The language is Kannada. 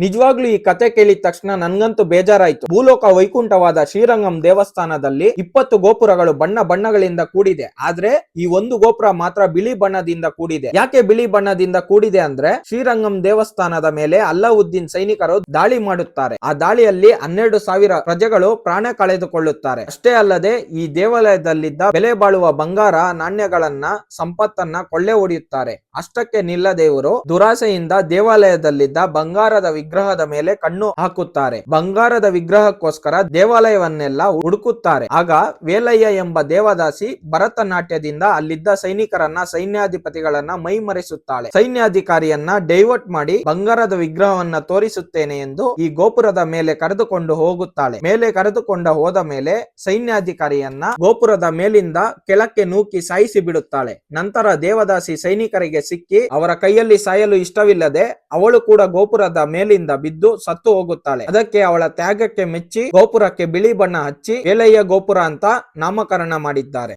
ನಿಜವಾಗ್ಲೂ ಈ ಕತೆ ಕೇಳಿದ ತಕ್ಷಣ ನನ್ಗಂತೂ ಬೇಜಾರಾಯ್ತು. ಭೂಲೋಕ ವೈಕುಂಠವಾದ ಶ್ರೀರಂಗಂ ದೇವಸ್ಥಾನದಲ್ಲಿ 20 ಗೋಪುರಗಳು ಬಣ್ಣ ಬಣ್ಣಗಳಿಂದ ಕೂಡಿದೆ. ಆದ್ರೆ ಈ ಒಂದು ಗೋಪುರ ಮಾತ್ರ ಬಿಳಿ ಬಣ್ಣದಿಂದ ಕೂಡಿದೆ. ಯಾಕೆ ಬಿಳಿ ಬಣ್ಣದಿಂದ ಕೂಡಿದೆ ಅಂದ್ರೆ ಶ್ರೀರಂಗಂ ದೇವಸ್ಥಾನದ ಮೇಲೆ ಅಲ್ಲಾವುದ್ದೀನ್ ಸೈನಿಕರು ದಾಳಿ ಮಾಡುತ್ತಾರೆ. ಆ ದಾಳಿಯಲ್ಲಿ 12,000 ಪ್ರಜೆಗಳು ಪ್ರಾಣ ಕಳೆದುಕೊಳ್ಳುತ್ತಾರೆ. ಅಷ್ಟೇ ಅಲ್ಲದೆ ಈ ದೇವಾಲಯದಲ್ಲಿದ್ದ ಬೆಲೆ ಬಾಳುವ ಬಂಗಾರ ನಾಣ್ಯಗಳನ್ನ ಸಂಪತ್ತನ್ನ ಕೊಳ್ಳೆ ಹೊಡೆಯುತ್ತಾರೆ. ಅಷ್ಟಕ್ಕೆ ನಿಲ್ಲದೆ ಇವರು ದುರಾಸೆಯಿಂದ ದೇವಾಲಯದಲ್ಲಿದ್ದ ಬಂಗಾರದ ವಿಗ್ರಹದ ಮೇಲೆ ಕಣ್ಣು ಹಾಕುತ್ತಾರೆ. ಬಂಗಾರದ ವಿಗ್ರಹಕ್ಕೋಸ್ಕರ ದೇವಾಲಯವನ್ನೆಲ್ಲ ಹುಡುಕುತ್ತಾರೆ. ಆಗ ವೇಲಯ್ಯ ಎಂಬ ದೇವದಾಸಿ ಭರತನಾಟ್ಯದಿಂದ ಅಲ್ಲಿದ್ದ ಸೈನಿಕರನ್ನ ಸೈನ್ಯಾಧಿಪತಿಗಳನ್ನ ಮೈಮರೆಸುತ್ತಾಳೆ. ಸೈನ್ಯಾಧಿಕಾರಿಯನ್ನ ಡೈವರ್ಟ್ ಮಾಡಿ ಬಂಗಾರದ ವಿಗ್ರಹವನ್ನ ತೋರಿಸುತ್ತೇನೆ ಎಂದು ಈ ಗೋಪುರದ ಮೇಲೆ ಕರೆದುಕೊಂಡು ಹೋಗುತ್ತಾಳೆ. ಮೇಲೆ ಕರೆದುಕೊಂಡು ಹೋದ ಮೇಲೆ ಸೈನ್ಯಾಧಿಕಾರಿಯನ್ನ ಗೋಪುರದ ಮೇಲಿಂದ ಕೆಳಕ್ಕೆ ನೂಕಿ ಸಾಯಿಸಿ ಬಿಡುತ್ತಾಳೆ. ನಂತರ ದೇವದಾಸಿ ಸೈನಿಕರಿಗೆ ಸಿಕ್ಕಿ ಅವರ ಕೈಯಲ್ಲಿ ಸಾಯಲು ಇಷ್ಟವಿಲ್ಲದೆ ಅವಳು ಕೂಡ ಗೋಪುರದ ಮೇಲಿಂದ ಬಿದ್ದು ಸತ್ತು ಹೋಗುತ್ತಾಳೆ. ಅದಕ್ಕೆ ಅವಳ ತ್ಯಾಗಕ್ಕೆ ಮೆಚ್ಚಿ ಗೋಪುರಕ್ಕೆ ಬಿಳಿ ಬಣ್ಣ ಹಚ್ಚಿ ವೇಲಯ್ಯ ಗೋಪುರ ಅಂತ ನಾಮಕರಣ ಮಾಡಿದ್ದಾರೆ.